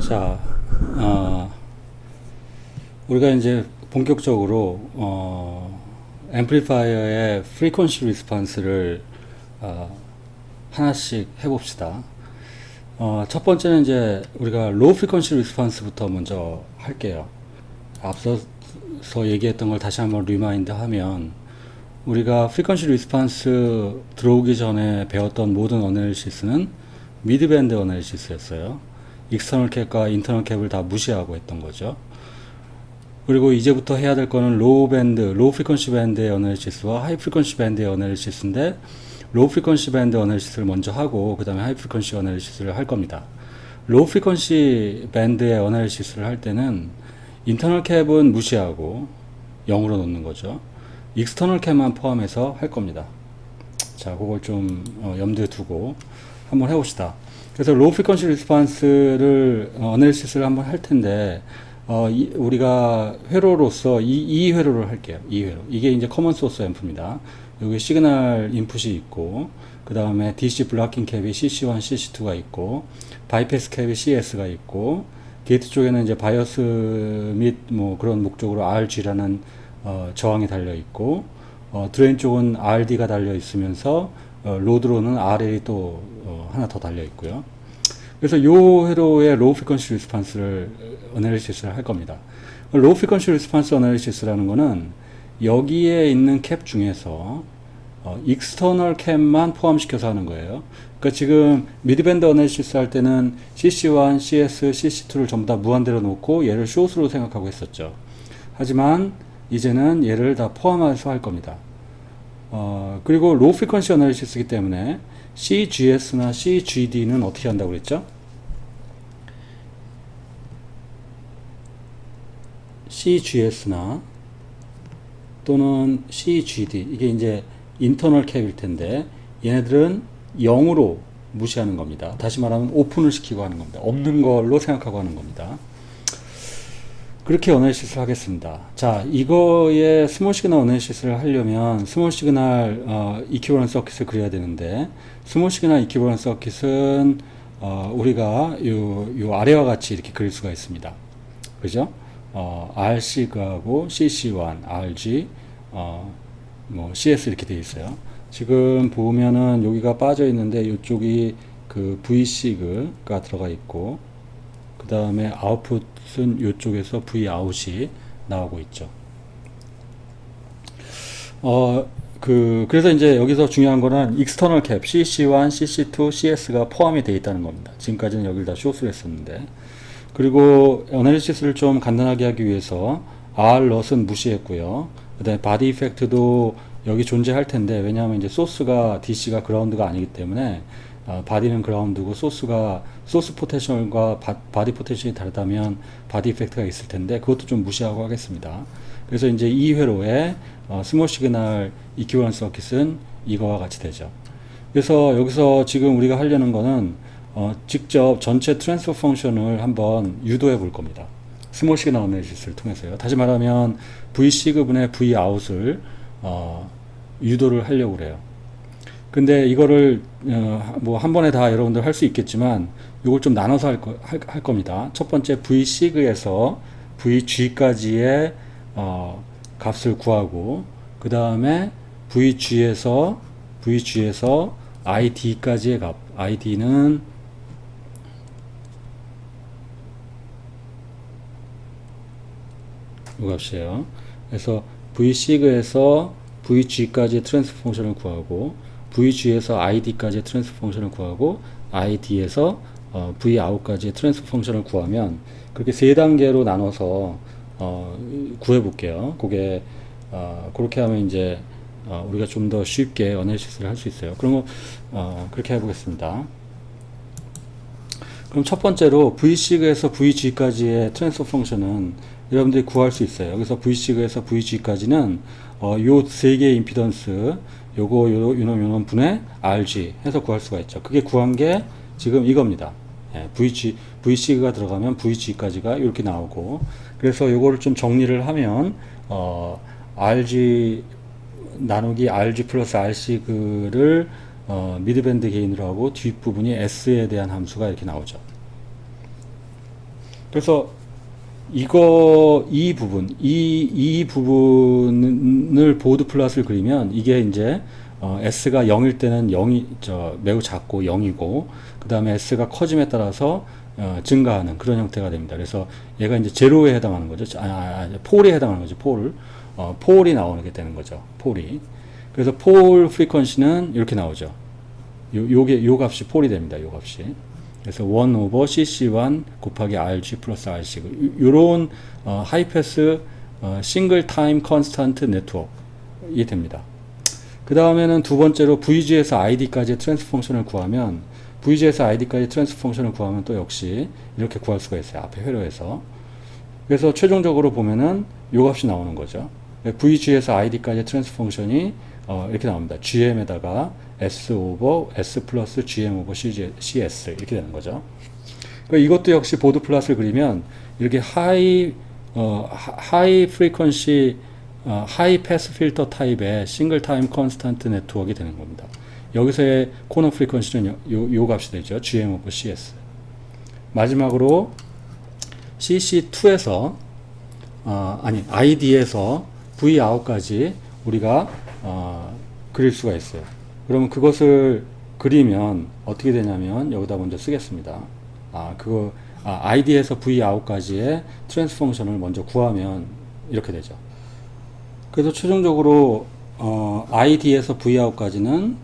자, 우리가 이제 본격적으로 앰플리파이어의 프리퀀시 리스폰스를 하나씩 해봅시다. 첫 번째는 이제 우리가 로우 프리퀀시 리스폰스부터 먼저 할게요. 앞서서 얘기했던 걸 다시 한번 리마인드 하면, 우리가 프리퀀시 리스폰스 들어오기 전에 배웠던 모든 어널리시스는 미드밴드 어널리시스였어요. 익스터널 캡과 인터널 캡을 다 무시하고 했던 거죠. 그리고 이제부터 해야 될 거는 로우 프리퀀시 밴드의 어널리시스와 하이 프리퀀시 밴드의 어널리시스인데, 로우 프리퀀시 밴드 어널리시스를 먼저 하고 그 다음에 하이 프리퀀시 어널리시스를 할 겁니다. 로우 프리퀀시 밴드의 어널리시스를 할 때는 인터널 캡은 무시하고 0으로 놓는 거죠. 익스터널 캡만 포함해서 할 겁니다. 자, 그걸 좀 염두에 두고 한번 해봅시다. 그래서 로우 프리퀀시 리스폰스를 어널리시스를 한번 할 텐데, 우리가 회로로서 이 회로를 할게요. 이 회로. 이게 이제 커먼 소스 앰프입니다. 여기 시그널 인풋이 있고, 그 다음에 DC 블로킹 캡이 CC1, CC2가 있고, 바이패스 캡이 CS가 있고, 게이트 쪽에는 이제 바이어스 및 뭐 그런 목적으로 RG라는 저항이 달려 있고, 드레인 쪽은 RD가 달려 있으면서 로드로는 RL이 또 하나 더 달려 있고요. 그래서 요 회로의 로우 프리퀀시 리스폰스를 어널리시스를 할 겁니다. 로우 프리퀀시 리스폰스 어널리시스라는 거는 여기에 있는 캡 중에서 익스터널 캡만 포함시켜서 하는 거예요. 그러니까 지금 미드밴드 어널리시스 할 때는 CC1, CS, CC2를 전부 다 무한대로 놓고 얘를 숏으로 생각하고 했었죠. 하지만 이제는 얘를 다 포함해서 할 겁니다. 그리고 로우 프리퀀시 어널리시스이기 때문에 CGS나 CGD는 어떻게 한다고 그랬죠? CGS나 또는 CGD, 이게 이제 인터널 캡일 텐데 얘네들은 0으로 무시하는 겁니다. 다시 말하면 오픈을 시키고 하는 겁니다. 없는 걸로 생각하고 하는 겁니다. 그렇게 어널리시스를 하겠습니다. 자, 이거의 스몰 시그널 어널리시스를 하려면 스몰 시그널 이퀴버런스 서킷을 그려야 되는데, 스몰 시그널 이퀴버런스 서킷은 우리가 요 아래와 같이 이렇게 그릴 수가 있습니다. 그죠? RC하고 CC1, RG, 뭐 CS 이렇게 되어 있어요. 지금 보면은 여기가 빠져 있는데 이쪽이 그 V시그가 들어가 있고, 그 다음에 아웃풋은 이쪽에서 Vout이 나오고 있죠. 그래서 이제 여기서 중요한 거는 익스터널 캡, CC1, CC2, CS가 포함이 되어 있다는 겁니다. 지금까지는 여기를 다 숏으로 했었는데. 그리고 어널리시스를 좀 간단하게 하기 위해서 R럿은 무시했고요. 그 다음에 바디 이펙트도 여기 존재할 텐데, 왜냐하면 이제 소스가 DC가 그라운드가 아니기 때문에 바디는 그라운드고 소스 포텐셜과 바디 포텐셜이 다르다면 바디 이펙트가 있을 텐데 그것도 좀 무시하고 하겠습니다. 그래서 이제 이 회로의 스몰 시그널 이퀴버런스 서킷은 이거와 같이 되죠. 그래서 여기서 지금 우리가 하려는 거는 직접 전체 트랜스퍼 펑션을 한번 유도해 볼 겁니다. 스몰 시그널 어널리시스를 통해서요. 다시 말하면 V시그분의 Vout을 유도를 하려고 그래요. 근데 이거를 뭐 한 번에 다 여러분들 할 수 있겠지만 이걸 좀 나눠서 할 겁니다. 첫 번째 V시그에서 VG까지의 값을 구하고, 그 다음에 VG에서 ID까지의 값, ID는 이 값이에요. 그래서 V시그에서 VG까지의 트랜스퍼 펑션을 구하고, VG에서 ID까지의 트랜스퍼 펑션을 구하고, ID에서 Vout까지의 트랜스퍼 펑션을 구하면, 그렇게 세 단계로 나눠서 구해 볼게요. 그게 그렇게 하면 이제 우리가 좀 더 쉽게 어널리시스를 할 수 있어요. 그럼 그렇게 해보겠습니다. 그럼 첫 번째로 V시그에서 VG까지의 트랜스퍼 펑션은 여러분들이 구할 수 있어요. 그래서 V시그에서 VG까지는 요 세 개의 임피던스, 요놈 분의 RG 해서 구할 수가 있죠. 그게 구한 게 지금 이겁니다. 예, V시그가 들어가면 VG까지가 이렇게 나오고, 그래서 요거를 좀 정리를 하면 RG 나누기 RG 플러스 R시그를 미드밴드 게인으로 하고 뒷부분이 S에 대한 함수가 이렇게 나오죠. 그래서 이 부분을 보드 플롯을 그리면 이게 이제 S가 0일 때는 0이 매우 작고 0이고 그 다음에 S가 커짐에 따라서 증가하는 그런 형태가 됩니다. 그래서 얘가 이제 제로에 해당하는 거죠. 폴에 해당하는 거죠. 폴이 나오게 되는 거죠. 폴이. 그래서 폴 프리퀀시는 이렇게 나오죠. 요 값이 폴이 됩니다. 요 값이. 그래서 1 over cc1 곱하기 rg 플러스 rc 요런 하이패스 싱글 타임 컨스턴트 네트워크이 됩니다. 그 다음에는 두 번째로 VG에서 ID까지의 트랜스퍼 펑션을 구하면 VG에서 ID까지 트랜스퍼 펑션을 구하면 또 역시 이렇게 구할 수가 있어요. 앞에 회로에서. 그래서 최종적으로 보면은 요 값이 나오는 거죠. VG에서 ID까지 트랜스퍼 펑션이 이렇게 나옵니다. GM에다가 S 오버 S 플러스 GM 오버 CS 이렇게 되는 거죠. 그러니까 이것도 역시 보드 플롯을 그리면 이렇게 하이 프리퀀시 하이 패스 필터 타입의 싱글 타임 컨스턴트 네트워크가 되는 겁니다. 여기서의 코너 프리퀀시는 요 값이 되죠. GM 오버 CS. 마지막으로 CC2에서 ID에서 V 아웃까지 우리가 그릴 수가 있어요. 그러면 그것을 그리면 어떻게 되냐면 여기다 먼저 쓰겠습니다. ID에서 V 아웃까지의 트랜스 펑션을 먼저 구하면 이렇게 되죠. 그래서 최종적으로 ID에서 V 아웃까지는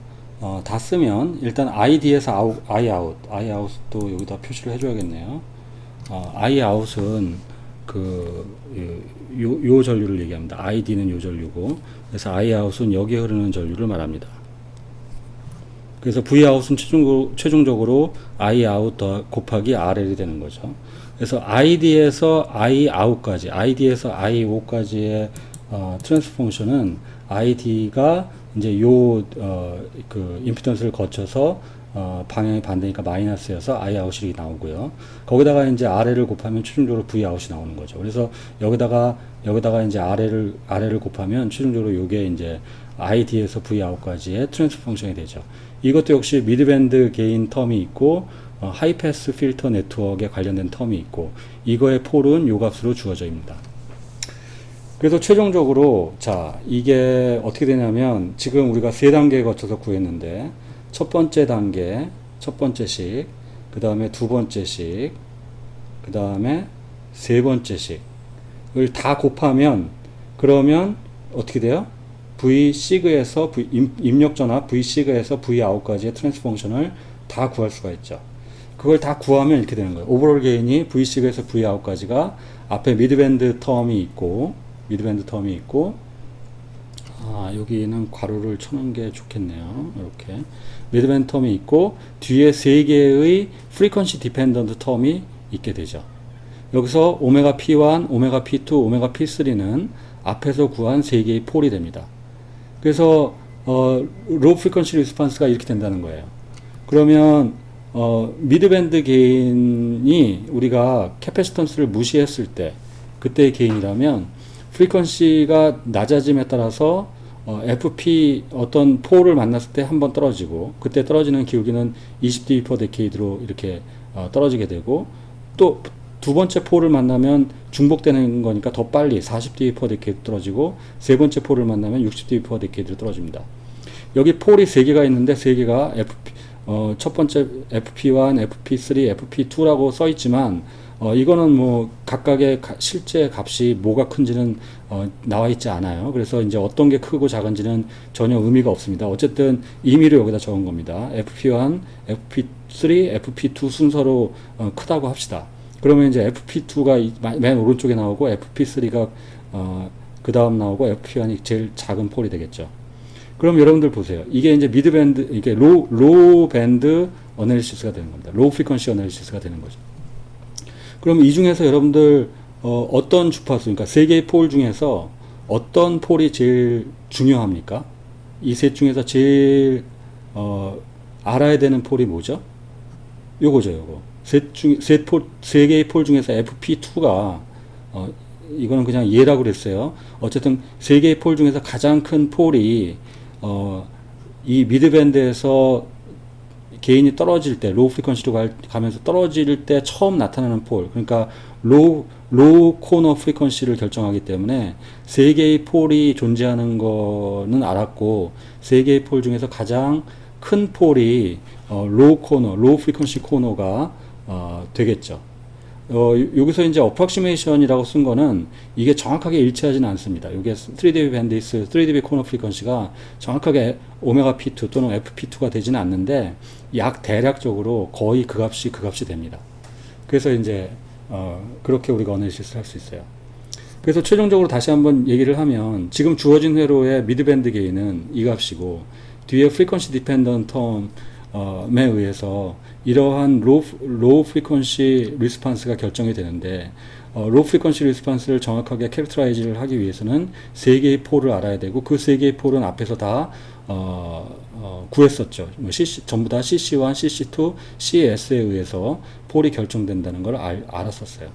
다 쓰면 일단 ID에서 I out도 여기다 표시를 해줘야겠네요. I out은 요 전류를 얘기합니다. ID는 요 전류고, 그래서 I out은 여기에 흐르는 전류를 말합니다. 그래서 V out은 최종적으로 I out 곱하기 RL이 되는 거죠. 그래서 ID에서 I out까지, ID에서 I out까지의 트랜스퍼 펑션은 ID가 이제 임피던스를 거쳐서 방향이 반대니까 마이너스여서 I out이 나오고요. 거기다가 이제 RL을 곱하면 최종적으로 V out이 나오는 거죠. 그래서 여기다가 이제 RL을 곱하면 최종적으로 요게 이제 ID에서 V out까지의 트랜스퍼 펑션이 되죠. 이것도 역시 미드밴드 게인 텀이 있고 하이패스 필터 네트워크에 관련된 텀이 있고 이거의 폴은 요 값으로 주어져입니다. 그래서 최종적으로 자 이게 어떻게 되냐면 지금 우리가 세 단계에 거쳐서 구했는데 첫 번째 단계, 첫 번째식, 그 다음에 두 번째식, 그 다음에 세 번째식을 다 곱하면 그러면 어떻게 돼요? V시그에서 입력전압 V시그에서 Vout까지의 트랜스퍼 펑션을 다 구할 수가 있죠. 그걸 다 구하면 이렇게 되는 거예요. 오버롤 게인이 V시그에서 Vout까지가 앞에 미드밴드 텀이 있고 여기는 괄호를 쳐놓은 게 좋겠네요. 이렇게 미드밴드 텀이 있고 뒤에 세 개의 프리퀀시 디펜던트 텀이 있게 되죠. 여기서 오메가 P1, 오메가 P2, 오메가 P3는 앞에서 구한 세 개의 폴이 됩니다. 그래서 로우 프리퀀시 리스폰스가 이렇게 된다는 거예요. 그러면 미드밴드 게인이 우리가 캐패시턴스를 무시했을 때 그때의 게인이라면 프리퀀시가 낮아짐에 따라서 FP 어떤 폴을 만났을 때 한번 떨어지고 그때 떨어지는 기울기는 20dB per decade로 이렇게 떨어지게 되고 또 두 번째 폴을 만나면 중복되는 거니까 더 빨리 40dB per decade 떨어지고 세 번째 폴을 만나면 60dB per decade로 떨어집니다. 여기 폴이 세 개가 있는데 세 개가 첫 번째 FP1, FP3, FP2라고 써 있지만 이거는 뭐 각각의 실제 값이 뭐가 큰지는 나와 있지 않아요. 그래서 이제 어떤 게 크고 작은지는 전혀 의미가 없습니다. 어쨌든 임의로 여기다 적은 겁니다. FP1, FP3, FP2 순서로 크다고 합시다. 그러면 이제 FP2가 맨 오른쪽에 나오고 FP3가 그 다음 나오고 FP1이 제일 작은 폴이 되겠죠. 그럼 여러분들 보세요. 이게 이제 미드밴드, 이게 로우 밴드 어널리시스가 되는 겁니다. 로우 프리퀀시 어널리시스가 되는 거죠. 그럼 이 중에서 여러분들 어떤 주파수, 그러니까 세 개의 폴 중에서 어떤 폴이 제일 중요합니까? 이 셋 중에서 제일 알아야 되는 폴이 뭐죠? 요거죠, 요거. 세 개의 폴 중에서 FP2가 이거는 그냥 예라고 그랬어요. 어쨌든 세 개의 폴 중에서 가장 큰 폴이 이 미드밴드에서 게인이 떨어질 때, 로우 프리퀀시로 가면서 떨어질 때 처음 나타나는 폴, 그러니까 로우 코너 프리퀀시를 결정하기 때문에 세 개의 폴이 존재하는 거는 알았고, 세 개의 폴 중에서 가장 큰 폴이 로우 프리퀀시 코너가 되겠죠. 여기서 이제 approximation이라고 쓴 거는 이게 정확하게 일치하지는 않습니다. 이게 3dB 밴디스, 3dB 코너 프리퀀시가 정확하게 오메가 P2 또는 FP2가 되지는 않는데 약 대략적으로 거의 그 값이 됩니다. 그래서 이제 그렇게 우리가 어널리시스를 할 수 있어요. 그래서 최종적으로 다시 한번 얘기를 하면 지금 주어진 회로의 미드밴드 게인은 이 값이고 뒤에 프리퀀시 디펜던트 텀에 의해서 이러한 로우 프리퀀시 리스판스가 결정이 되는데 로우 프리퀀시 리스판스를 정확하게 캐릭터라이즈를 하기 위해서는 세 개의 폴을 알아야 되고 그 세 개의 폴은 앞에서 다 구했었죠. 전부 다 CC1, CC2, CS에 의해서 폴이 결정된다는 걸 알았었어요.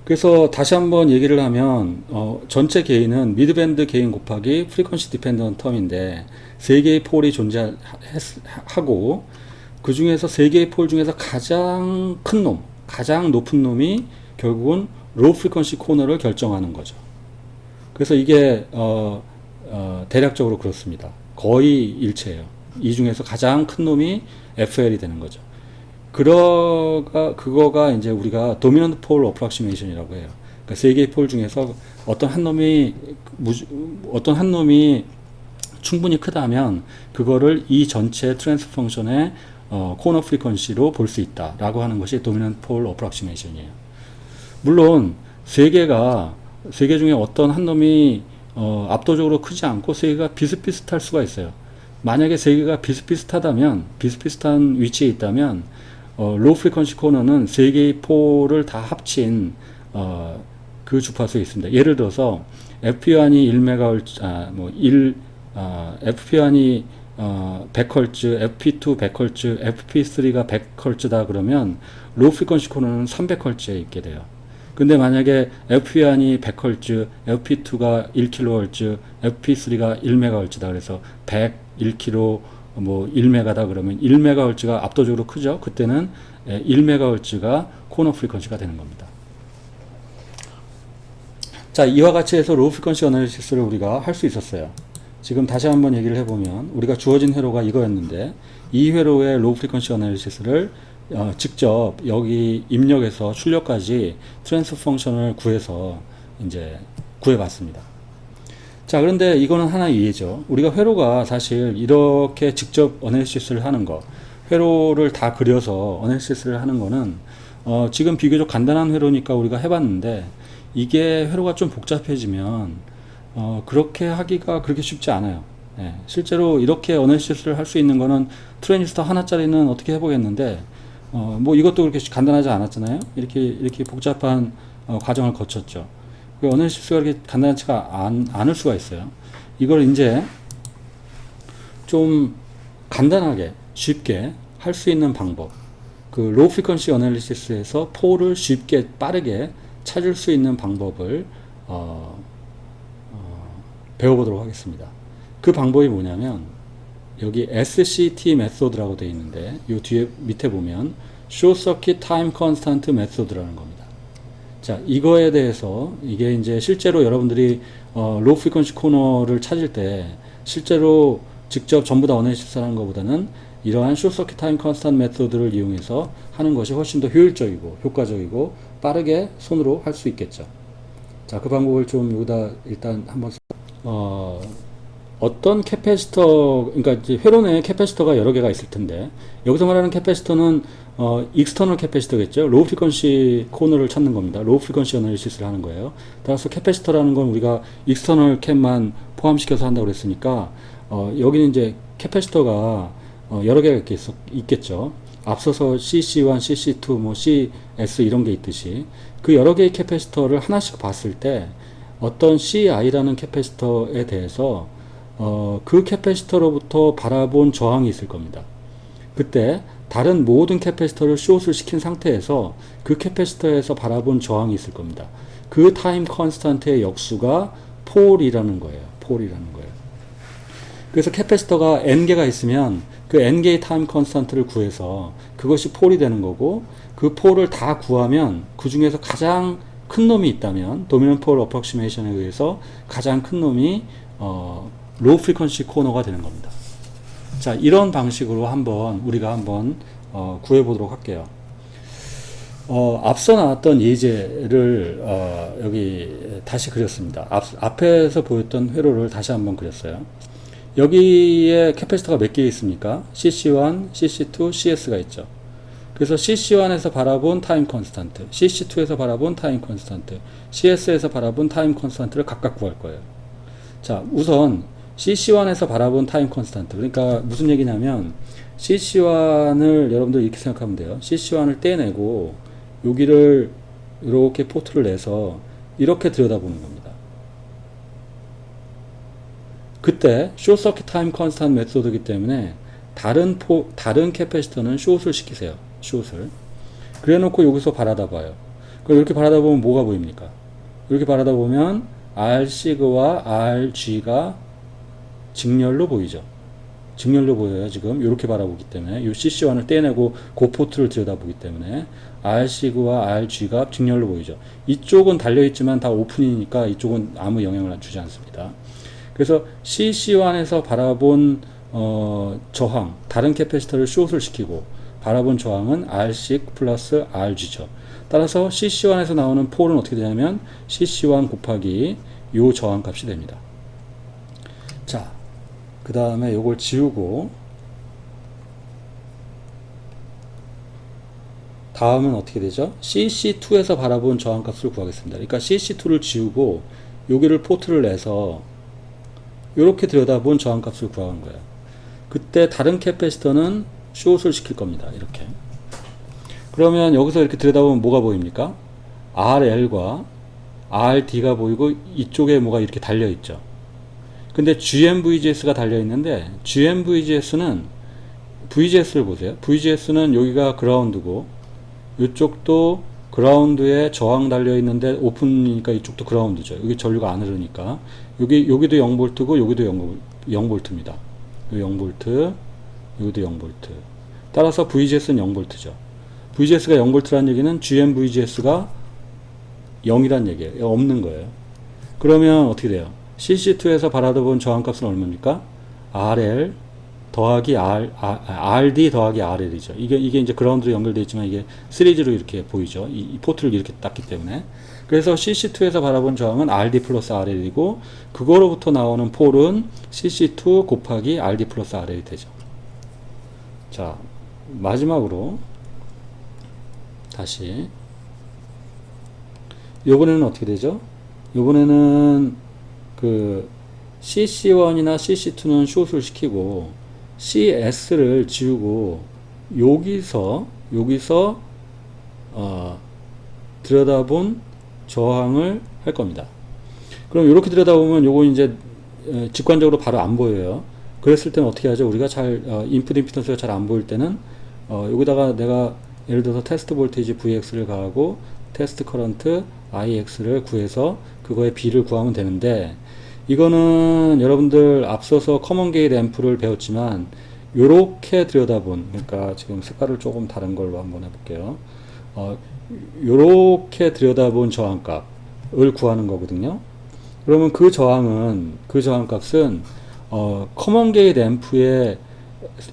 그래서 다시 한번 얘기를 하면 전체 게인은 미드밴드 게인 곱하기 프리퀀시 디펜던트 텀인데 세 개의 폴이 존재하고 그 중에서 세 개의 폴 중에서 가장 큰 놈, 가장 높은 놈이 결국은 로우 프리퀀시 코너를 결정하는 거죠. 그래서 이게 대략적으로 그렇습니다. 거의 일체예요. 이 중에서 가장 큰 놈이 FL이 되는 거죠. 그거가 이제 우리가 도미넌트 폴 어프락시메이션이라고 해요. 그러니까 세 개의 폴 중에서 어떤 한 놈이 충분히 크다면 그거를 이 전체 트랜스퍼 펑션의 코너 프리퀀시로 볼 수 있다라고 하는 것이 도미넌트 폴 어프락시메이션이에요. 물론 세 개 중에 어떤 한 놈이 압도적으로 크지 않고 세 개가 비슷비슷할 수가 있어요. 만약에 세 개가 비슷비슷한 위치에 있다면 로우 프리퀀시 코너는 세 개의 폴을 다 합친 그 주파수에 있습니다. 예를 들어서 FP1이 1MHz, FP1이 100Hz, FP2 100Hz, FP3가 100Hz다 그러면 로우 프리퀀시 코너는 300Hz에 있게 돼요. 근데 만약에 FP1이 100Hz, FP2가 1kHz, FP3가 1MHz다 그래서 100, 1kg, 1메가다 그러면 1MHz가 압도적으로 크죠. 그때는 1MHz가 코너 프리퀀시가 되는 겁니다. 자, 이와 같이 해서 로우 프리퀀시 어널리시스를 우리가 할 수 있었어요. 지금 다시 한번 얘기를 해보면 우리가 주어진 회로가 이거였는데 이 회로의 로우 프리퀀시 어널리시스를 직접 여기 입력해서 출력까지 트랜스퍼 펑션을 구해서 이제 구해봤습니다. 자, 그런데 이거는 하나의 예죠. 우리가 회로가 사실 이렇게 직접 어널리시스를 하는 거, 회로를 다 그려서 어널리시스를 하는 거는 지금 비교적 간단한 회로니까 우리가 해봤는데 이게 회로가 좀 복잡해지면 그렇게 하기가 그렇게 쉽지 않아요. 예, 실제로 이렇게 어널리시스를 할 수 있는 거는 트랜지스터 하나짜리는 어떻게 해보겠는데 이것도 그렇게 간단하지 않았잖아요. 이렇게 복잡한 과정을 거쳤죠. 어널리시스가 그렇게 간단하지가 않을 수가 있어요. 이걸 이제 좀 간단하게 쉽게 할 수 있는 방법, 그 로우 프리퀀시 어널리시스에서 폴을 쉽게 빠르게 찾을 수 있는 방법을 배워보도록 하겠습니다. 그 방법이 뭐냐면 여기 SCT 메소드라고 되어 있는데 이 뒤에 밑에 보면 Short Circuit Time Constant 메소드라는 겁니다. 자, 이거에 대해서 이게 이제 실제로 여러분들이 로우 프리퀀시 코너를 찾을 때 실제로 직접 전부 다 어널리시스 하는 것보다는 이러한 숏 서킷 타임 컨스턴트 메소드를 이용해서 하는 것이 훨씬 더 효율적이고 효과적이고 빠르게 손으로 할 수 있겠죠. 자, 그 방법을 좀 여기다 일단 한번 어떤 캐패시터, 그러니까 이제 회로 내에 캐패시터가 여러 개가 있을 텐데 여기서 말하는 캐패시터는 익스터널 캐패시터겠죠. 로우 프리퀀시 코너를 찾는 겁니다. 로우 프리퀀시 어널리시스를 하는 거예요. 따라서 캐패시터라는 건 우리가 익스터널 캡만 포함시켜서 한다고 그랬으니까 여기는 이제 캐패시터가 여러 개가 있겠죠. 앞서서 CC1, CC2, CS 이런 게 있듯이 그 여러 개의 캐패시터를 하나씩 봤을 때 어떤 CI라는 캐패시터에 대해서 그 캐패시터로부터 바라본 저항이 있을 겁니다. 그때 다른 모든 캐패시터를 숏을 시킨 상태에서 그 캐패시터에서 바라본 저항이 있을 겁니다. 그 타임 컨스턴트의 역수가 폴이라는 거예요. 폴이라는 거예요. 그래서 캐패시터가 n개가 있으면 그 n개의 타임 컨스턴트를 구해서 그것이 폴이 되는 거고, 그 폴을 다 구하면 그 중에서 가장 큰 놈이 있다면 도미넌 폴 어프록시메이션에 의해서 가장 큰 놈이 로우 프리퀀시 코너가 되는 겁니다. 자, 이런 방식으로 우리가 한번 구해 보도록 할게요. 앞서 나왔던 예제를 여기 다시 그렸습니다. 앞에서 보였던 회로를 다시 한번 그렸어요. 여기에 캐패시터가 몇 개 있습니까? CC1, CC2, CS가 있죠. 그래서 CC1에서 바라본 타임 컨스턴트, CC2에서 바라본 타임 컨스턴트, CS에서 바라본 타임 컨스턴트를 각각 구할 거예요. 자, 우선 CC1에서 바라본 타임 컨스턴트, 그러니까 무슨 얘기냐면 CC1을 여러분들 이렇게 생각하면 돼요. CC1을 떼내고 여기를 이렇게 포트를 내서 이렇게 들여다보는 겁니다. 그때 숏서킷 타임 컨스턴트 메소드이기 때문에 다른 캐패시터는 숏을 시키세요. 숏을. 그래 놓고 여기서 바라다 봐요. 그럼 이렇게 바라다 보면 뭐가 보입니까? 이렇게 바라다 보면 R시그와 RG가 직렬로 보이죠. 직렬로 보여요. 지금 이렇게 바라보기 때문에 이 CC1을 떼내고 그 포트를 들여다보기 때문에 R시그와 RG가 직렬로 보이죠. 이쪽은 달려있지만 다 오픈이니까 이쪽은 아무 영향을 주지 않습니다. 그래서 CC1에서 바라본 저항, 다른 캐패시터를 숏을 시키고 바라본 저항은 R식 플러스 RG죠. 따라서 CC1에서 나오는 폴은 어떻게 되냐면 CC1 곱하기 요 저항 값이 됩니다. 자, 그 다음에 요걸 지우고 다음은 어떻게 되죠? CC2에서 바라본 저항 값을 구하겠습니다. 그러니까 CC2를 지우고 여기를 포트를 내서 이렇게 들여다본 저항 값을 구하는 거예요. 그때 다른 캐패시터는 숏을 시킬 겁니다. 이렇게. 그러면 여기서 이렇게 들여다보면 뭐가 보입니까? RL과 RD가 보이고 이쪽에 뭐가 이렇게 달려있죠. 근데 GMVGS가 달려있는데 GMVGS는 VGS를 보세요. VGS는 여기가 그라운드고 이쪽도 그라운드에 저항 달려있는데 오픈이니까 이쪽도 그라운드죠. 여기 전류가 안 흐르니까 여기도 0V고 여기도 0V입니다. 0V, 여기도 0V. 따라서 VGS는 0V죠. VGS가 0V라는 얘기는 GMVGS가 0이란 얘기예요. 없는 거예요. 그러면 어떻게 돼요? CC2에서 바라본 저항값은 얼마입니까? RL 더하기 RD 더하기 RL이죠. 이게 이제 그라운드로 연결되어 있지만 이게 시리즈로 이렇게 보이죠. 이 포트를 이렇게 땄기 때문에. 그래서 CC2에서 바라본 저항은 RD 플러스 RL이고 그거로부터 나오는 폴은 CC2 곱하기 RD 플러스 RL이 되죠. 자, 마지막으로 다시 요번에는 어떻게 되죠? 요번에는 그 CC1이나 CC2는 숏을 시키고 CS를 지우고 여기서 들여다본 저항을 할 겁니다. 그럼 이렇게 들여다보면 요거 이제 직관적으로 바로 안 보여요. 그랬을 때는 어떻게 하죠? 우리가 인풋 임피던스가 잘 안 보일 때는 여기다가 내가 예를 들어서 테스트 볼테이지 VX를 가하고 테스트 커런트 IX를 구해서 그거의 B를 구하면 되는데 이거는 여러분들 앞서서 커먼 게이트 앰프를 배웠지만 요렇게 들여다본, 그러니까 지금 색깔을 조금 다른 걸로 한번 해볼게요. 요렇게 들여다본 저항값을 구하는 거거든요. 그러면 그 저항값은 커먼 게이트 앰프의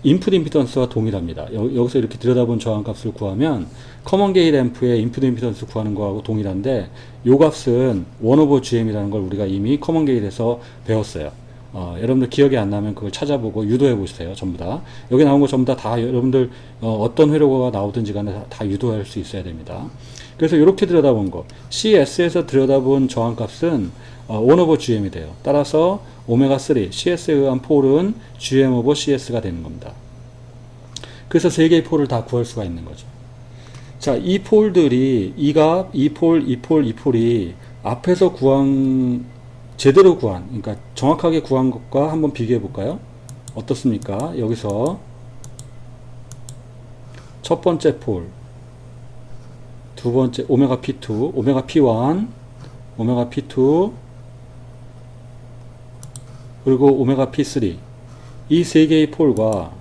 인풋 임피던스와 동일합니다. 여기서 이렇게 들여다본 저항값을 구하면 커먼 게이트 앰프의 인풋 임피던스 구하는 거하고 동일한데 요 값은 1/GM이라는 걸 우리가 이미 커먼 게이트에서 배웠어요. 여러분들 기억이 안 나면 그걸 찾아보고 유도해 보세요. 전부 다. 여기 나온 거 전부 다 여러분들 어떤 회로가 나오든지 간에 다 유도할 수 있어야 됩니다. 그래서 이렇게 들여다본 거 CS에서 들여다본 저항값은 1/GM이 돼요. 따라서 오메가3 CS에 의한 폴은 GM/CS가 되는 겁니다. 그래서 세 개의 폴을 다 구할 수가 있는 거죠. 자, 이 폴들이 이 폴이 앞에서 제대로 구한, 그러니까 정확하게 구한 것과 한번 비교해 볼까요? 어떻습니까? 여기서 첫 번째 폴, 두 번째 오메가 P2, 오메가 P1, 오메가 P2, 그리고 오메가 P3. 이 세 개의 폴과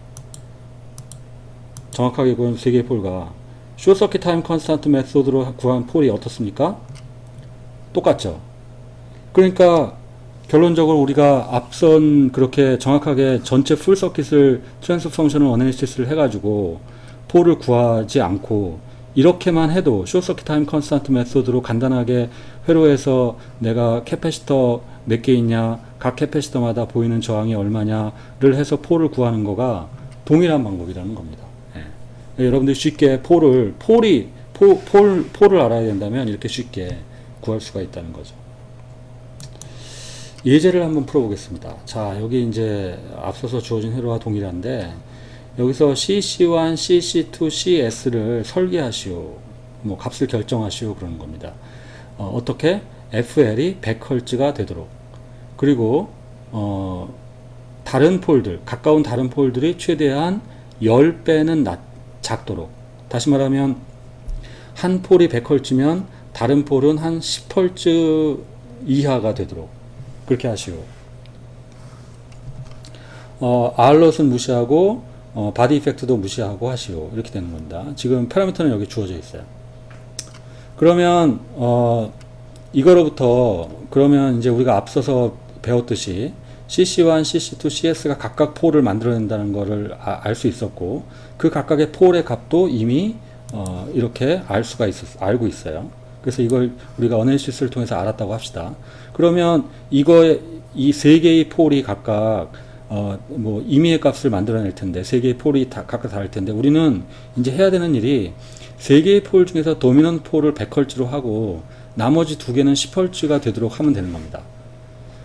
정확하게 구한 세 개의 폴과 숏서킷 타임 컨스탄트 메소드로 구한 폴이 어떻습니까? 똑같죠. 그러니까 결론적으로 우리가 앞선 그렇게 정확하게 전체 풀 서킷을 트랜스퍼 펑션을 어널리시스를 해가지고 폴을 구하지 않고 이렇게만 해도 숏서킷 타임 컨스탄트 메소드로 간단하게 회로에서 내가 캐패시터 몇 개 있냐, 각 캐패시터마다 보이는 저항이 얼마냐를 해서 폴을 구하는 거가 동일한 방법이라는 겁니다. 예. 여러분들이 쉽게 폴을 알아야 된다면 이렇게 쉽게 구할 수가 있다는 거죠. 예제를 한번 풀어보겠습니다. 자, 여기 이제 앞서서 주어진 회로와 동일한데 여기서 CC1, CC2, CS를 설계하시오. 뭐 값을 결정하시오 그러는 겁니다. 어떻게? FL이 100Hz가 되도록. 그리고 다른 폴들, 가까운 다른 폴들이 최대한 10배는 작도록. 다시 말하면 한 폴이 100Hz면 다른 폴은 한 10Hz 이하가 되도록 그렇게 하시오. R롯은 무시하고 바디 이펙트도 무시하고 하시오. 이렇게 되는 겁니다. 지금 파라미터는 여기 주어져 있어요. 그러면 이거로부터 그러면 이제 우리가 앞서서 배웠듯이 CC1, CC2, CS가 각각 폴을 만들어낸다는 것을 알 수 있었고 그 각각의 폴의 값도 이미 이렇게 알고 있어요. 그래서 이걸 우리가 어널리시스를 통해서 알았다고 합시다. 그러면 이 세 개의 폴이 각각 뭐 임의의 값을 만들어낼 텐데 세 개의 폴이 각각 다를 텐데 우리는 이제 해야 되는 일이 세 개의 폴 중에서 도미넌트 폴을 100Hz로 하고 나머지 두 개는 10Hz가 되도록 하면 되는 겁니다.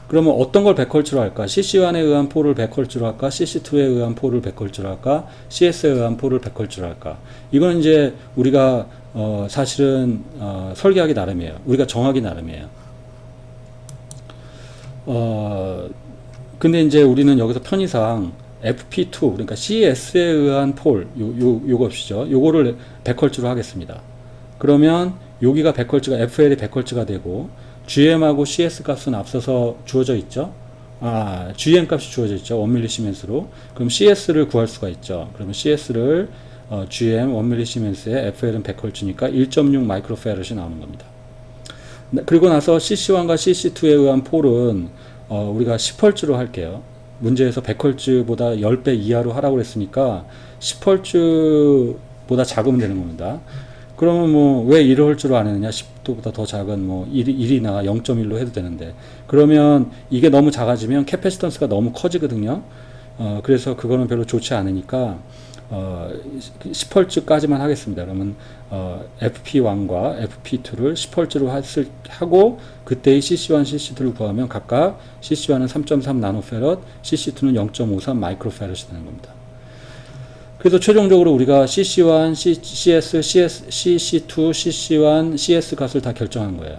그러면 어떤 걸 100Hz로 할까? CC1에 의한 폴을 100Hz로 할까? CC2에 의한 폴을 100Hz로 할까? CS에 의한 폴을 100Hz로 할까? 이건 이제 우리가 사실은 설계하기 나름이에요. 우리가 정하기 나름이에요. 근데 이제 우리는 여기서 편의상 FP2 그러니까 CS에 의한 폴 요것이죠. 요거를 100Hz로 하겠습니다. 그러면 여기가 100Hz가 FL이 100Hz가 되고 GM하고 CS 값은 앞서서 주어져 있죠. GM 값이 주어져 있죠. 1mS로. 그럼 CS를 구할 수가 있죠. 그러면 CS를 GM 1mS에 FL은 100Hz니까 1.6 마이크로페럿이 나오는 겁니다. 그리고 나서 CC1과 CC2에 의한 폴은 우리가 10Hz로 할게요. 문제에서 100Hz보다 10배 이하로 하라고 했으니까 10Hz보다 작으면 되는 겁니다. 그러면 뭐 왜 1Hz로 안 했느냐? 10도보다 더 작은 뭐 1이나 0.1로 해도 되는데 그러면 이게 너무 작아지면 캐패시턴스가 너무 커지거든요. 그래서 그거는 별로 좋지 않으니까 10Hz까지만 하겠습니다. 그러면 FP1과 FP2를 10Hz로 하고 그때의 CC1, CC2를 구하면 각각 CC1은 3.3 나노페럿, CC2는 0.53 마이크로페럿이 되는 겁니다. 그래서 최종적으로 우리가 CC1, CS, CC2, CC1, CS 값을 다 결정한 거예요.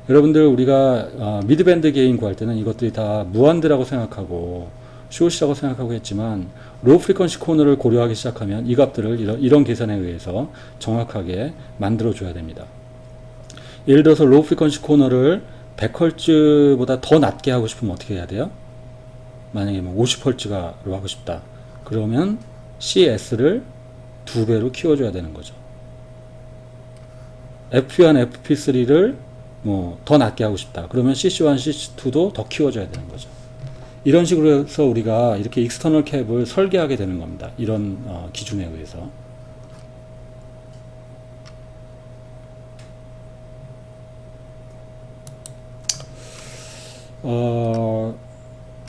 여러분들 우리가 미드밴드 게인 구할 때는 이것들이 다 무한대라고 생각하고 숏이라고 생각하고 했지만 로우 프리퀀시 코너를 고려하기 시작하면 이 값들을 이런 계산에 의해서 정확하게 만들어 줘야 됩니다. 예를 들어서 로우 프리퀀시 코너를 100Hz보다 더 낮게 하고 싶으면 어떻게 해야 돼요? 만약에 뭐 50Hz로 하고 싶다. 그러면 CS를 2배로 키워줘야 되는 거죠. FP1, FP3를 뭐 더 낮게 하고 싶다. 그러면 CC1, CC2도 더 키워줘야 되는 거죠. 이런 식으로 해서 우리가 이렇게 익스터널 캡을 설계하게 되는 겁니다. 이런 기준에 의해서.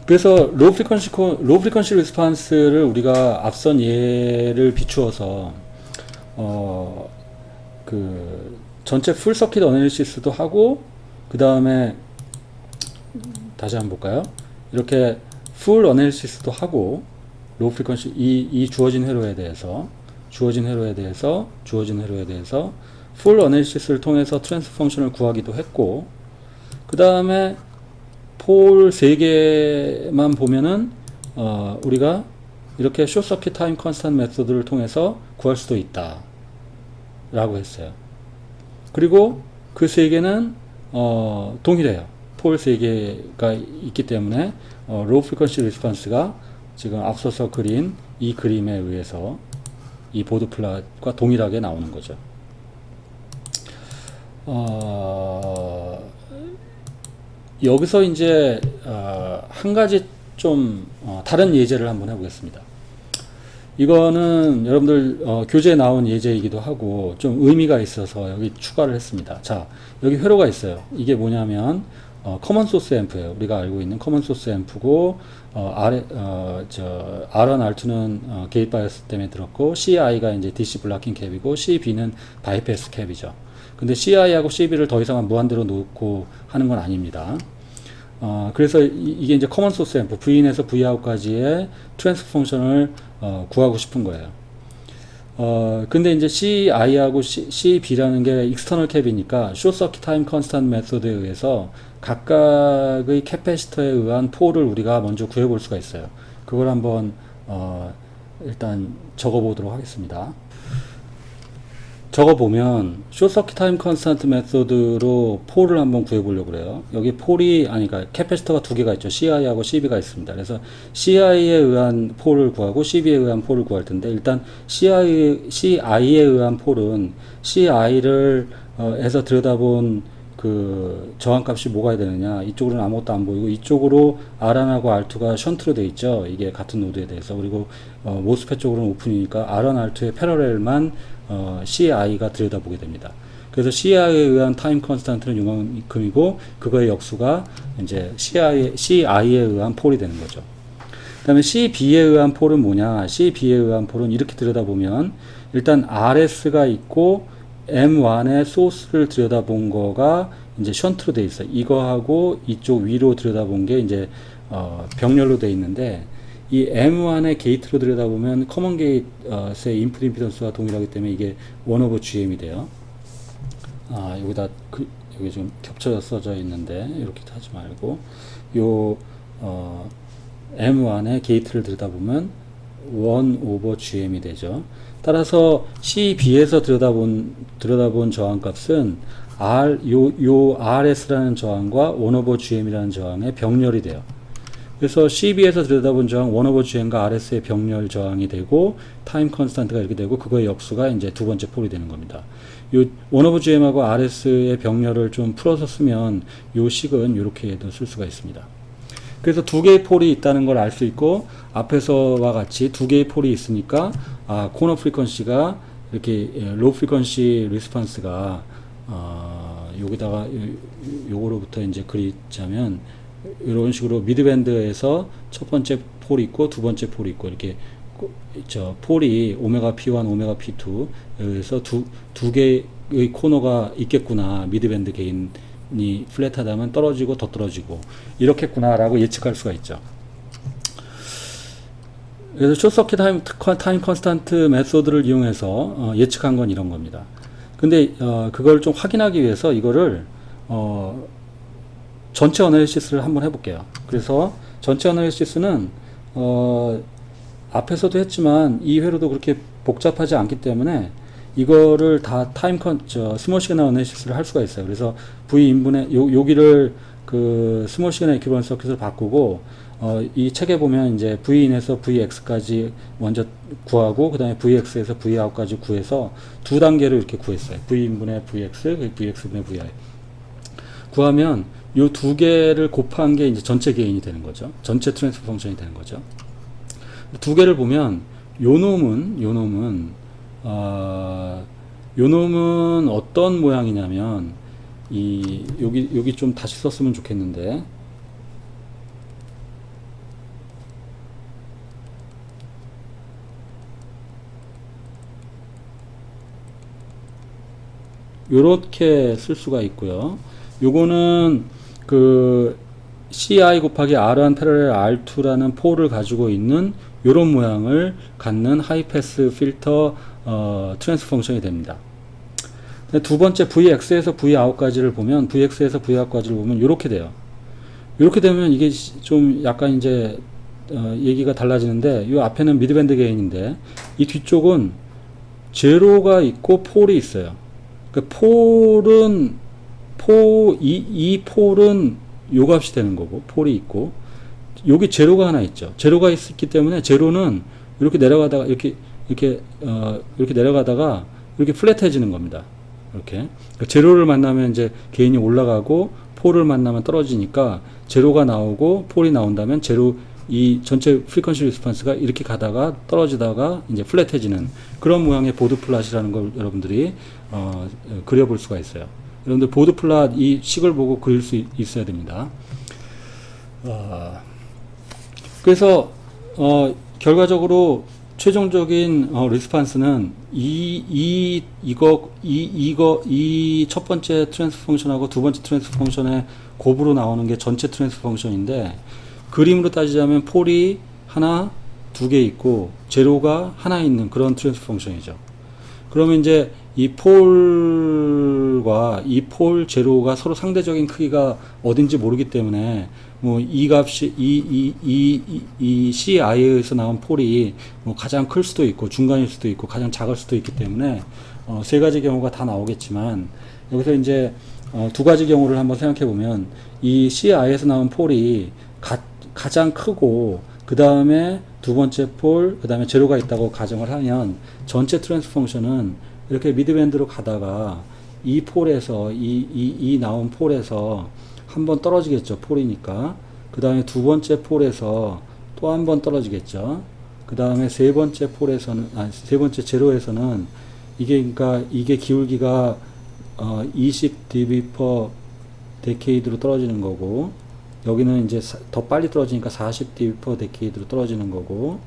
그래서 로우 프리퀀시 리스폰스를 우리가 앞선 예를 비추어서 그 전체 풀 서킷 어널리시스도 하고 그 다음에 다시 한번 볼까요? 이렇게 풀 어널리시스도 하고 로우 프리퀀시 이 주어진 회로에 대해서 풀 어널리시스를 통해서 트랜스퍼 펑션을 구하기도 했고 그 다음에 폴 3개만 보면은 우리가 이렇게 숏 서킷 타임 컨스턴트 메소드를 통해서 구할 수도 있다 라고 했어요. 그리고 그 3개는 동일해요. 폴 3개가 있기 때문에 로우 프리퀀시 리스폰스가 지금 앞서서 그린 이 그림에 의해서 이 보드 플랫과 동일하게 나오는 거죠. 여기서 이제 한 가지 좀 다른 예제를 한번 해보겠습니다. 이거는 여러분들 교재에 나온 예제이기도 하고 좀 의미가 있어서 여기 추가를 했습니다. 자, 여기 회로가 있어요. 이게 뭐냐면 커먼 소스 앰프예요. 우리가 알고 있는 커먼 소스 앰프고 R1, R2는 게이트 바이어스 때문에 들었고 CI가 이제 DC 블락킹 캡이고 CB는 바이패스 캡이죠. 근데 CI하고 CB를 더 이상 무한대로 놓고 하는 건 아닙니다. 그래서 이게 이제 커먼 소스 앰프 V인에서 Vout까지의 트랜스퍼 펑션을 구하고 싶은 거예요. 근데 이제 CI하고 CB라는 게 익스터널 캡이니까 숏 서킷 타임 컨스턴트 메소드에 의해서 각각의 캐패시터에 의한 폴을 우리가 먼저 구해 볼 수가 있어요. 그걸 한번 일단 적어 보도록 하겠습니다. 적어 보면 숏 서킷 타임 컨스턴트 메소드로 폴을 한번 구해 보려고 그래요. 여기 폴이 그러니까 캐패시터가 두 개가 있죠. CI하고 CB가 있습니다. 그래서 CI에 의한 폴을 구하고 CB에 의한 폴을 구할 텐데 일단 CI에 의한 폴은 CI를 에서 들여다본 그 저항값이 뭐가 되느냐, 이쪽으로는 아무것도 안 보이고 이쪽으로 R1하고 R2가 션트로 돼 있죠. 이게 같은 노드에 대해서. 그리고 모스펫 쪽으로는 오픈이니까 R1, R2의 패러렐만 CI가 들여다보게 됩니다. 그래서 CI에 의한 타임 컨스탄트는 요만큼이고 그거의 역수가 이제 CI에 의한 폴이 되는 거죠. 그 다음에 CB에 의한 폴은 뭐냐, CB에 의한 폴은 이렇게 들여다보면 일단 RS가 있고 M1의 소스를 들여다본 거가 이제 션트로 돼 있어요. 이거하고 이쪽 위로 들여다본 게 이제 병렬로 돼 있는데 이 M1의 게이트로 들여다보면 커먼 게이트의 인풋 임피던스와 동일하기 때문에 이게 1/GM이 돼요. 여기다 여기 좀 겹쳐져 써져 있는데 이렇게 하지 말고 요 M1의 게이트를 들여다보면 1/GM이 되죠. 따라서 CB에서 들여다본 저항값은 요 RS라는 저항과 1/GM이라는 저항의 병렬이 돼요. 그래서 CB에서 들여다본 저항 1/GM과 RS의 병렬 저항이 되고 타임 컨스탄트가 이렇게 되고 그거의 역수가 이제 두 번째 폴이 되는 겁니다. 요 1/GM하고 RS의 병렬을 좀 풀어서 쓰면 요 식은 이렇게도 쓸 수가 있습니다. 그래서 두 개의 폴이 있다는 걸 알 수 있고 앞에서와 같이 두 개의 폴이 있으니까 코너 프리퀀시가 이렇게 로우 프리퀀시 리스폰스가 여기다가 요거로부터 이제 그리자면 이런 식으로 미드밴드에서 첫 번째 폴이 있고 두 번째 폴이 있고 이렇게 폴이 오메가 P1, 오메가 P2 그래서 두 개의 코너가 있겠구나. 미드밴드 게인이 플랫하다면 떨어지고 더 떨어지고 이렇겠구나라고 예측할 수가 있죠. 그래서 숏서킷 타임 컨스탄트 메소드를 이용해서 예측한 건 이런 겁니다. 근데 그걸 좀 확인하기 위해서 이거를 전체 어널리시스를 한번 해볼게요. 그래서 전체 어널리시스는 앞에서도 했지만 이 회로도 그렇게 복잡하지 않기 때문에 이거를 다 스몰 시그널 어널리시스를 할 수가 있어요. 그래서 V 인분의 여기를 그 스몰 시그널 이퀴버런스 서킷을 바꾸고 이 책에 보면 이제 V인에서 Vx까지 먼저 구하고 그 다음에 Vx에서 Vout까지 구해서 두 단계로 이렇게 구했어요. V인분의 Vx, Vx분의 Vi 구하면 요 두 개를 곱한 게 이제 전체 게인이 되는 거죠. 전체 트랜스퍼 펑션이 되는 거죠. 두 개를 보면 요 놈은 어떤 모양이냐면 여기 좀 다시 썼으면 좋겠는데 요렇게 쓸 수가 있고요. 요거는 그 CI 곱하기 R1 패러렐 R2라는 폴을 가지고 있는 요런 모양을 갖는 하이패스 필터 트랜스 펑션이 됩니다. 두 번째 Vx에서 Vout까지를 보면 Vx에서 Vout까지를 보면 요렇게 돼요. 요렇게 되면 이게 좀 약간 이제 얘기가 달라지는데 요 앞에는 미드밴드 게인인데 이 뒤쪽은 제로가 있고 폴이 있어요. 그 이 폴은 요 값이 되는 거고 폴이 있고 여기 제로가 하나 있죠. 제로가 있기 때문에 제로는 이렇게 내려가다가 이렇게 내려가다가 이렇게 플랫해지는 겁니다. 이렇게 그러니까 제로를 만나면 이제 개인이 올라가고 폴을 만나면 떨어지니까 제로가 나오고 폴이 나온다면 제로 이 전체 프리퀀시 리스폰스가 이렇게 가다가 떨어지다가 이제 플랫해지는 그런 모양의 보드 플랫이라는 걸 여러분들이 그려볼 수가 있어요. 여러분들 보드 플랫 이 식을 보고 그릴 수 있어야 됩니다. 그래서 결과적으로 최종적인 리스판스는 이 첫 번째 트랜스퍼 펑션하고 두 번째 트랜스퍼 펑션의 곱으로 나오는 게 전체 트랜스퍼 펑션인데 그림으로 따지자면 폴이 하나, 두 개 있고 제로가 하나 있는 그런 트랜스퍼 펑션이죠. 그러면 이제 이 폴과 이 폴 제로가 서로 상대적인 크기가 어딘지 모르기 때문에 뭐 이 값이 이 CI에서 나온 폴이 뭐 가장 클 수도 있고 중간일 수도 있고 가장 작을 수도 있기 때문에 세 가지 경우가 다 나오겠지만 여기서 이제 두 가지 경우를 한번 생각해 보면 이 CI에서 나온 폴이 가장 크고 그 다음에 두 번째 폴, 그 다음에 제로가 있다고 가정을 하면 전체 트랜스퍼 펑션은 이렇게 미드밴드로 가다가 이 폴에서 이 나온 폴에서 한 번 떨어지겠죠. 폴이니까. 그 다음에 두 번째 폴에서 또 한 번 떨어지겠죠. 그 다음에 세 번째 폴에서는 세 번째 제로에서는 그러니까 이게 기울기가 20 dB per decade로 떨어지는 거고 여기는 이제 더 빨리 떨어지니까 40 dB per decade로 떨어지는 거고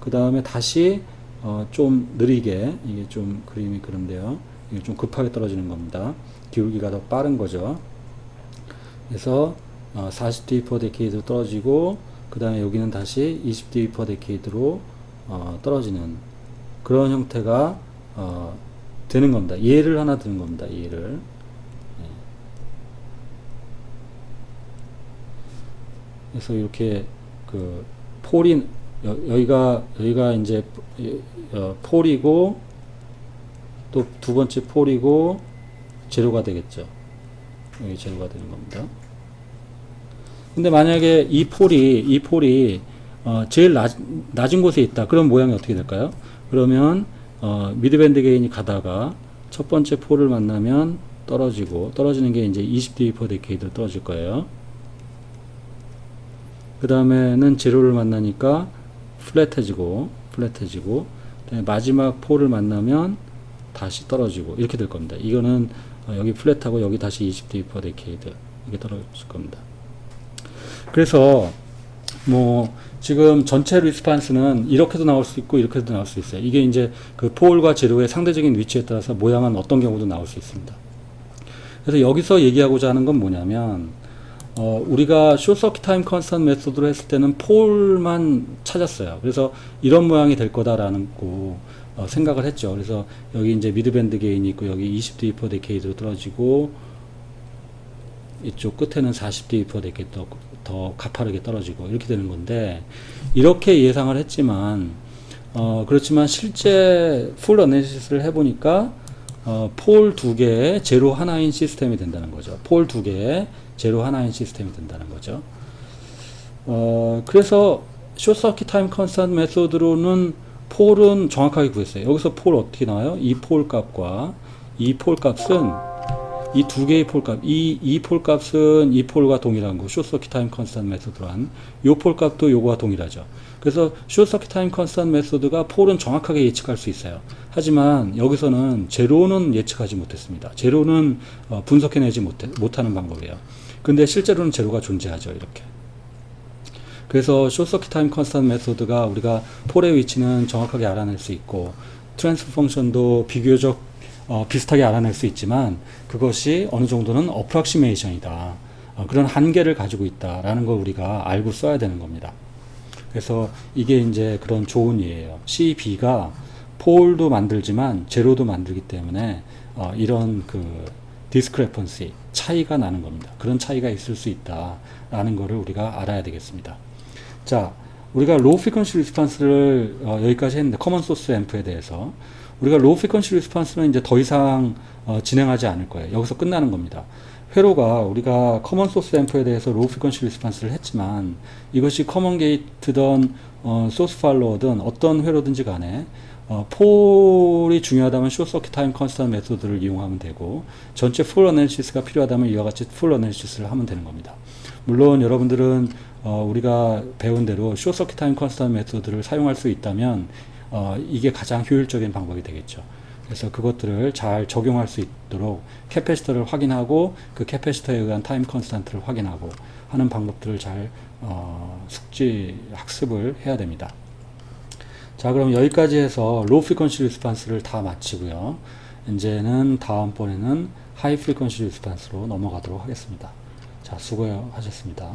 그 다음에 다시 좀 느리게 이게 좀 그림이 그런데요. 이게 좀 급하게 떨어지는 겁니다. 기울기가 더 빠른 거죠. 그래서 40 dB per decade로 떨어지고 그 다음에 여기는 다시 20 dB per decade로 떨어지는 그런 형태가 되는 겁니다. 예를 하나 드는 겁니다. 예를. 그래서 이렇게 그 폴이 여기가 이제 폴이고 또 두 번째 폴이고 제로가 되겠죠. 여기 제로가 되는 겁니다. 근데 만약에 이 폴이 제일 낮은 곳에 있다. 그럼 모양이 어떻게 될까요? 그러면 미드밴드 게인이 가다가 첫 번째 폴을 만나면 떨어지는 게 이제 20 dB per decade로 떨어질 거예요. 그 다음에는 제로를 만나니까 플랫해지고 마지막 폴을 만나면 다시 떨어지고 이렇게 될 겁니다. 이거는 여기 플랫하고 여기 다시 20 dB per decade 이게 떨어질 겁니다. 그래서 뭐 지금 전체 리스판스는 이렇게도 나올 수 있고 이렇게도 나올 수 있어요. 이게 이제 그 폴과 제로의 상대적인 위치에 따라서 모양은 어떤 경우도 나올 수 있습니다. 그래서 여기서 얘기하고자 하는 건 뭐냐면 우리가 숏서킷 타임 컨스턴트 메소드로 했을 때는 폴만 찾았어요. 그래서 이런 모양이 될 거다라는 거 생각을 했죠. 그래서 여기 이제 미드밴드 게인이 있고 여기 20 dB per decade로 떨어지고 이쪽 끝에는 40 dB per decade 더 가파르게 떨어지고 이렇게 되는 건데 이렇게 예상을 했지만 그렇지만 실제 풀 어널리시스를 해보니까 폴 두 개에 제로 하나인 시스템이 된다는 거죠. 폴 두 개에 제로 하나인 시스템이 된다는 거죠. 그래서 숏서킷 타임 컨스턴트 메소드로는 폴은 정확하게 구했어요. 여기서 폴 어떻게 나와요? 이 폴 값과 이 폴 값은 이 두 개의 폴 값, 이 폴 값은 이 폴과 동일한 거, 숏서킷 타임 컨스턴트 메소드로 한 요 폴 값도 요거와 동일하죠. 그래서 숏서킷 타임 컨스턴트 메소드가 폴은 정확하게 예측할 수 있어요. 하지만 여기서는 제로는 예측하지 못했습니다. 제로는 분석해내지 못하는 방법이에요. 근데 실제로는 제로가 존재하죠. 이렇게. 그래서 숏서킷 타임 컨스턴트 메소드가 우리가 폴의 위치는 정확하게 알아낼 수 있고 트랜스퍼 펑션도 비교적 비슷하게 알아낼 수 있지만 그것이 어느 정도는 어프락시메이션이다. 그런 한계를 가지고 있다라는 걸 우리가 알고 써야 되는 겁니다. 그래서 이게 이제 그런 좋은 예예요. CB가 폴도 만들지만 제로도 만들기 때문에 이런 그 디스크레펀시 차이가 나는 겁니다. 그런 차이가 있을 수 있다라는 거를 우리가 알아야 되겠습니다. 자, 우리가 로우 프리퀀시 리스폰스를 여기까지 했는데 커먼 소스 앰프에 대해서 우리가 로우 프리퀀시 리스폰스는 이제 더 이상 진행하지 않을 거예요. 여기서 끝나는 겁니다. 회로가 우리가 커먼 소스 앰프에 대해서 로우 프리퀀시 리스폰스를 했지만 이것이 커먼 게이트든 소스 팔로워든 어떤 회로든지 간에 폴이 중요하다면 쇼 서킷 타임 컨스턴트 메소드를 이용하면 되고 전체 풀 어널리시스가 필요하다면 이와 같이 풀 어널리시스를 하면 되는 겁니다. 물론 여러분들은 우리가 배운 대로 쇼 서킷 타임 컨스턴트 메소드를 사용할 수 있다면 이게 가장 효율적인 방법이 되겠죠. 그래서 그것들을 잘 적용할 수 있도록 캐패시터를 확인하고 그 캐패시터에 의한 타임 컨스턴트를 확인하고 하는 방법들을 잘 숙지 학습을 해야 됩니다. 자, 그럼 여기까지 해서 로우 프리퀀시 리스폰스를 다 마치고요. 이제는 다음번에는 하이 프리퀀시 리스폰스로 넘어가도록 하겠습니다. 자, 수고하셨습니다.